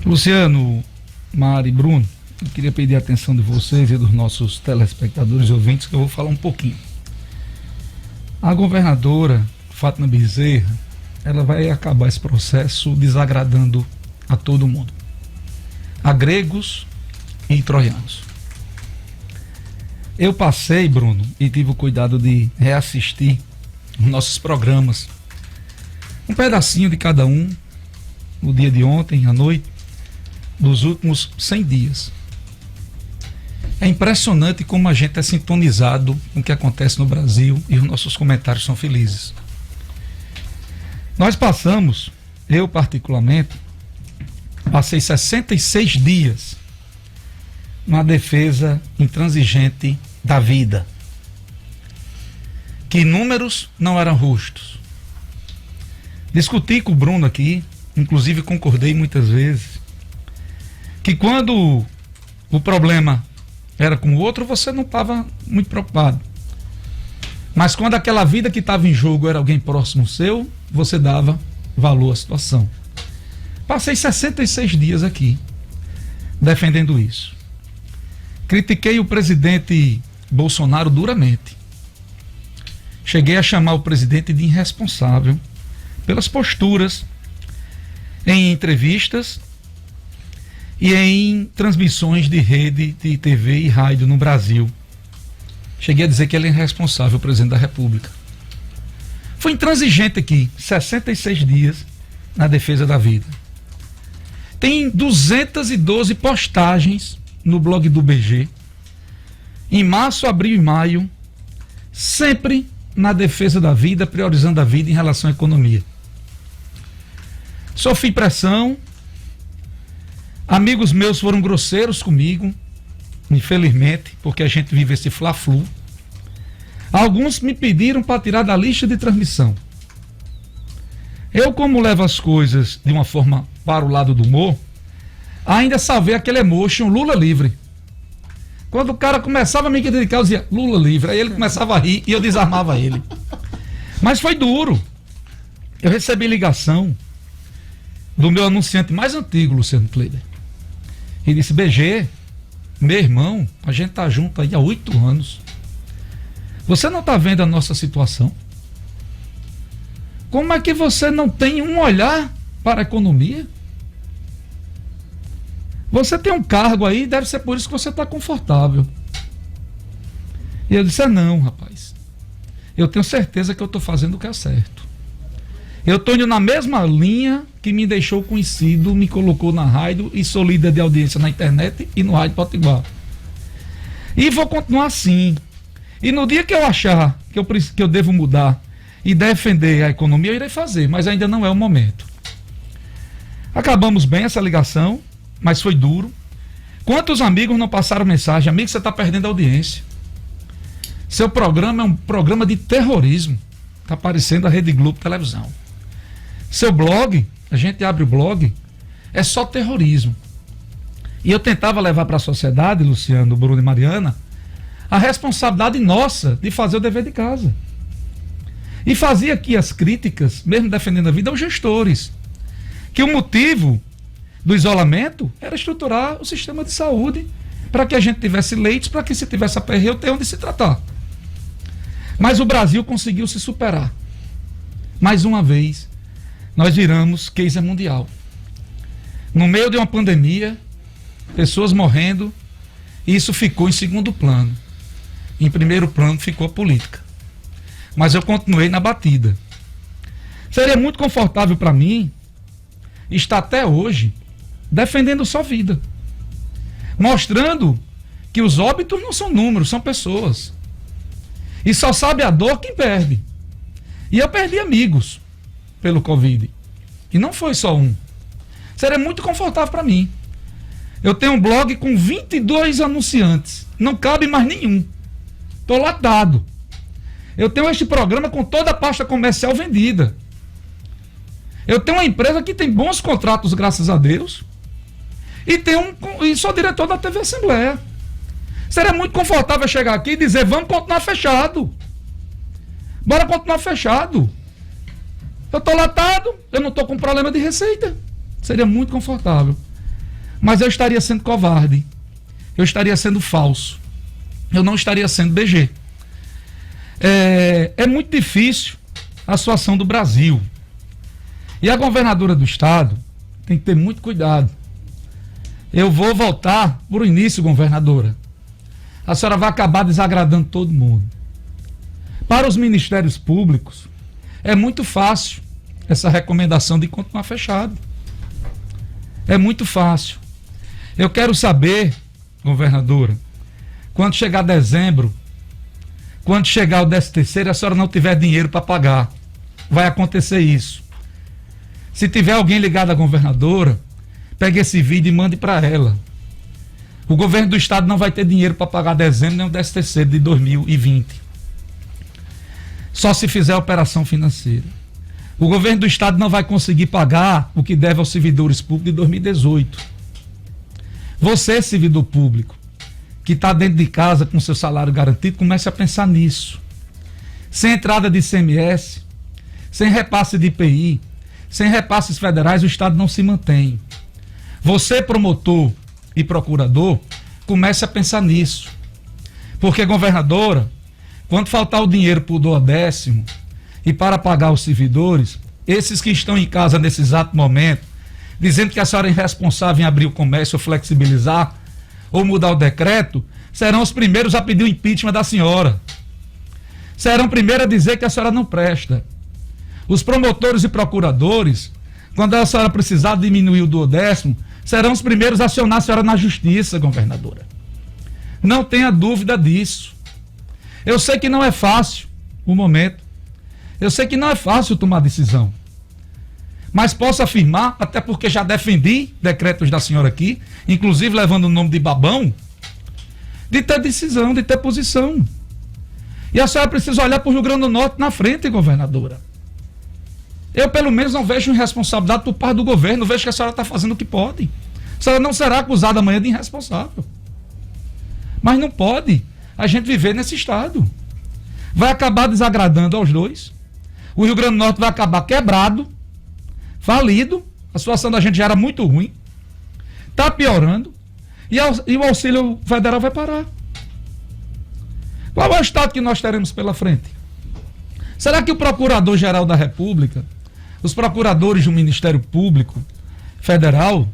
Luciano, Mari, Bruno, eu queria pedir a atenção de vocês e dos nossos telespectadores e ouvintes, que eu vou falar um pouquinho. A governadora Fátima Bezerra, ela vai acabar esse processo desagradando a todo mundo, a gregos e troianos. Eu passei, Bruno, e tive o cuidado de reassistir os nossos programas, um pedacinho de cada um, no dia de ontem, à noite, dos últimos 100 dias. É impressionante como a gente é sintonizado com o que acontece no Brasil e os nossos comentários são felizes. Nós passamos, eu particularmente, passei 66 dias na defesa intransigente da vida. Que números não eram justos. Discuti com o Bruno aqui, inclusive concordei muitas vezes, que quando o problema era com o outro, você não estava muito preocupado. Mas quando aquela vida que estava em jogo era alguém próximo seu, você dava valor à situação. Passei 66 dias aqui defendendo isso. Critiquei o presidente Bolsonaro duramente. Cheguei a chamar o presidente de irresponsável pelas posturas em entrevistas e em transmissões de rede de TV e rádio no Brasil. Cheguei a dizer que ele é irresponsável, o presidente da República. Foi intransigente aqui, 66 dias na defesa da vida. Tem 212 postagens no blog do BG, em março, abril e maio, sempre na defesa da vida, priorizando a vida em relação à economia. Sofri pressão, amigos meus foram grosseiros comigo, infelizmente, porque a gente vive esse fla-flu. Alguns me pediram para tirar da lista de transmissão. Eu, como levo as coisas de uma forma para o lado do humor, ainda salvei aquele emotion Lula livre. Quando o cara começava a me criticar, eu dizia Lula livre. Aí ele começava a rir e eu desarmava ele. Mas foi duro. Eu recebi ligação do meu anunciante mais antigo, Luciano Kleber. Ele disse: BG, meu irmão, a gente tá junto aí há 8 anos. Você não tá vendo a nossa situação? Como é que você não tem um olhar para a economia? Você tem um cargo aí, deve ser por isso que você está confortável. E eu disse: não, rapaz. Eu tenho certeza que eu estou fazendo o que é certo. Eu estou indo na mesma linha que me deixou conhecido, me colocou na rádio e sou líder de audiência na internet e no Rádio Potiguar. E vou continuar assim. E no dia que eu achar que eu devo mudar e defender a economia, eu irei fazer, mas ainda não é o momento. Acabamos bem essa ligação, mas foi duro. Quantos amigos não passaram mensagem? Amigo, você está perdendo a audiência. Seu programa é um programa de terrorismo. Está aparecendo a Rede Globo Televisão. Seu blog, a gente abre o blog, é só terrorismo. E eu tentava levar para a sociedade, Luciano, Bruno e Mariana, a responsabilidade nossa de fazer o dever de casa. E fazia aqui as críticas, mesmo defendendo a vida, aos gestores. Que o motivo do isolamento era estruturar o sistema de saúde para que a gente tivesse leitos, para que se tivesse aperreio, ter onde se tratar. Mas o Brasil conseguiu se superar. Mais uma vez, nós viramos case mundial. No meio de uma pandemia, pessoas morrendo, e isso ficou em segundo plano. Em primeiro plano ficou a política. Mas eu continuei na batida. Seria muito confortável para mim estar até hoje defendendo só vida. Mostrando que os óbitos não são números, são pessoas. E só sabe a dor quem perde. E eu perdi amigos pelo Covid. E não foi só um. Seria muito confortável para mim. Eu tenho um blog com 22 anunciantes. Não cabe mais nenhum. Estou lotado. Eu tenho este programa com toda a pasta comercial vendida. Eu tenho uma empresa que tem bons contratos, graças a Deus. E sou diretor da TV Assembleia. Seria muito confortável chegar aqui e dizer: vamos continuar fechado. Bora continuar fechado. Eu estou lotado, eu não estou com problema de receita. Seria muito confortável. Mas eu estaria sendo covarde, eu estaria sendo falso, eu não estaria sendo BG. É muito difícil a situação do Brasil. E a governadora do estado tem que ter muito cuidado. Eu vou voltar para o início, governadora. A senhora vai acabar desagradando todo mundo. Para os ministérios públicos, é muito fácil essa recomendação de continuar fechado. É muito fácil. Eu quero saber, governadora, quando chegar dezembro, quando chegar o 13º, a senhora não tiver dinheiro para pagar. Vai acontecer isso. Se tiver alguém ligado à governadora, pegue esse vídeo e mande para ela. O governo do estado não vai ter dinheiro para pagar dezembro nem o 13º de 2020. Só se fizer operação financeira. O governo do estado não vai conseguir pagar o que deve aos servidores públicos de 2018. Você, servidor público, que está dentro de casa com seu salário garantido, comece a pensar nisso. Sem entrada de ICMS, sem repasse de IPI, sem repasses federais, o estado não se mantém. Você, promotor e procurador, comece a pensar nisso. Porque, governadora, quando faltar o dinheiro para o 12º e para pagar os servidores, esses que estão em casa nesse exato momento, dizendo que a senhora é irresponsável em abrir o comércio ou flexibilizar ou mudar o decreto, serão os primeiros a pedir o impeachment da senhora. Serão primeiros a dizer que a senhora não presta. Os promotores e procuradores, quando a senhora precisar diminuir o 12º, serão os primeiros a acionar a senhora na justiça, governadora. Não tenha dúvida disso. Eu sei que não é fácil o momento. Eu sei que não é fácil tomar decisão. Mas posso afirmar, até porque já defendi decretos da senhora aqui, inclusive levando o nome de Babão, de ter decisão, de ter posição. E a senhora precisa olhar para o Rio Grande do Norte na frente, governadora. Eu, pelo menos, não vejo irresponsabilidade por parte do governo, vejo que a senhora está fazendo o que pode. A senhora não será acusada amanhã de irresponsável. Mas não pode a gente viver nesse estado. Vai acabar desagradando aos dois. O Rio Grande do Norte vai acabar quebrado, falido, a situação da gente já era muito ruim, está piorando, e o auxílio federal vai parar. Qual é o estado que nós teremos pela frente? Será que o Procurador-Geral da República, os procuradores do Ministério Público Federal,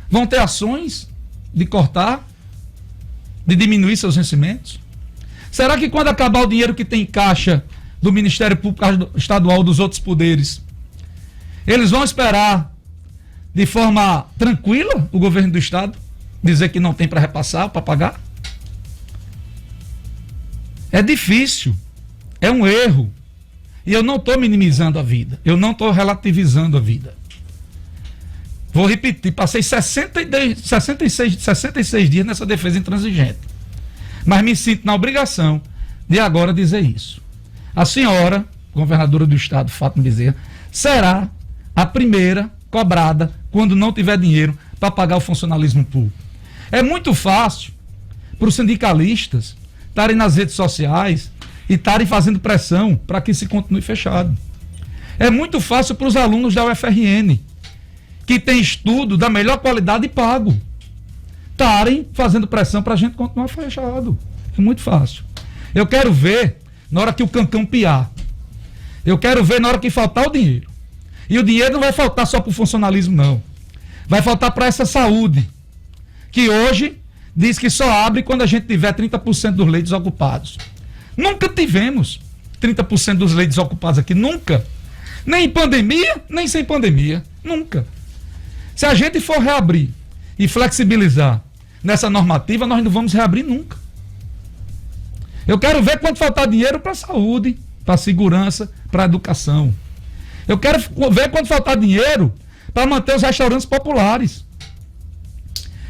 vão ter ações de cortar, de diminuir seus vencimentos? Será que quando acabar o dinheiro que tem em caixa do Ministério Público Estadual, dos outros poderes, eles vão esperar de forma tranquila o governo do estado dizer que não tem para repassar, para pagar? É difícil, é um erro. E eu não estou minimizando a vida, eu não estou relativizando a vida. Vou repetir, passei 66 dias nessa defesa intransigente. Mas me sinto na obrigação de agora dizer isso. A senhora, governadora do estado, Fátima Bezerra, será a primeira cobrada quando não tiver dinheiro para pagar o funcionalismo público. É muito fácil para os sindicalistas estarem nas redes sociais e estarem fazendo pressão para que se continue fechado. É muito fácil para os alunos da UFRN, que tem estudo da melhor qualidade e pago, estarem fazendo pressão para a gente continuar fechado. É muito fácil. Eu quero ver na hora que o cancão piar. Eu quero ver na hora que faltar o dinheiro. E o dinheiro não vai faltar só para o funcionalismo, não. Vai faltar para essa saúde, que hoje diz que só abre quando a gente tiver 30% dos leitos ocupados. Nunca tivemos 30% dos leitos ocupados aqui, nunca. Nem em pandemia, nem sem pandemia. Nunca. Se a gente for reabrir e flexibilizar nessa normativa, nós não vamos reabrir nunca. Eu quero ver quanto faltar dinheiro para a saúde, para a segurança, para a educação. Eu quero ver quanto faltar dinheiro para manter os restaurantes populares.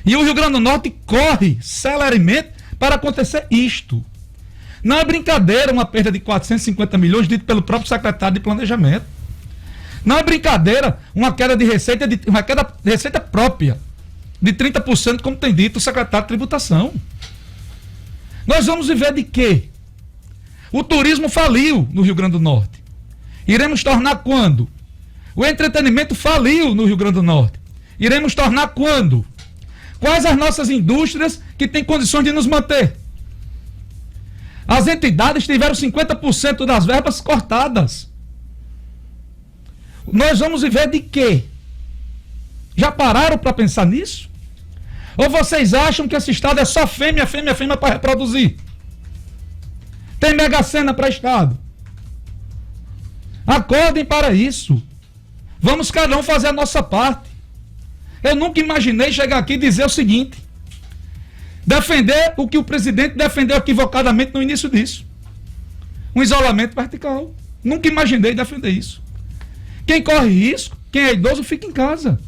E o Rio Grande do Norte corre celeremente para acontecer isto. Não é brincadeira uma perda de 450 milhões dito pelo próprio secretário de Planejamento. Não é brincadeira uma queda de receita, uma queda de receita própria de 30%, como tem dito o secretário de Tributação. Nós vamos viver de quê? O turismo faliu no Rio Grande do Norte. Iremos tornar quando? O entretenimento faliu no Rio Grande do Norte. Iremos tornar quando? Quais as nossas indústrias que têm condições de nos manter? As entidades tiveram 50% das verbas cortadas. Nós vamos viver de quê? Já pararam para pensar nisso? Ou vocês acham que esse Estado é só fêmea, fêmea, fêmea para reproduzir? Tem Mega Sena para Estado. Acordem para isso. Vamos cada um fazer a nossa parte. Eu nunca imaginei chegar aqui e dizer o seguinte: defender o que o presidente defendeu equivocadamente no início disso. Um isolamento vertical. Nunca imaginei defender isso. Quem corre risco, quem é idoso, fica em casa.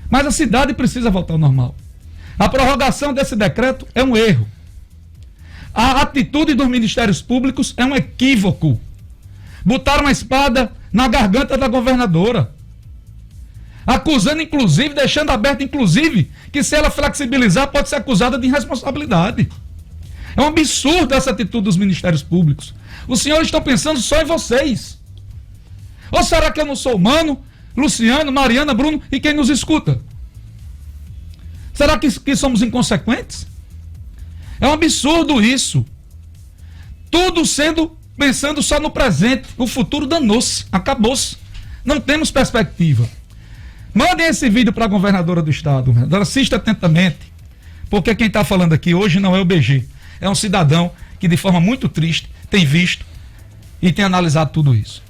Mas a cidade precisa voltar ao normal. A prorrogação desse decreto é um erro. A atitude dos ministérios públicos é um equívoco. Botaram uma espada na garganta da governadora. Acusando, inclusive, deixando aberto, inclusive, que se ela flexibilizar, pode ser acusada de irresponsabilidade. É um absurdo essa atitude dos ministérios públicos. Os senhores estão pensando só em vocês. Ou será que eu não sou humano, Luciano, Mariana, Bruno e quem nos escuta? Será que somos inconsequentes? É um absurdo isso. Tudo pensando só no presente. O futuro danou-se, acabou-se. Não temos perspectiva. Mandem esse vídeo para a governadora do estado. Assista atentamente. Porque quem está falando aqui hoje não é o BG. É um cidadão que de forma muito triste tem visto e tem analisado tudo isso.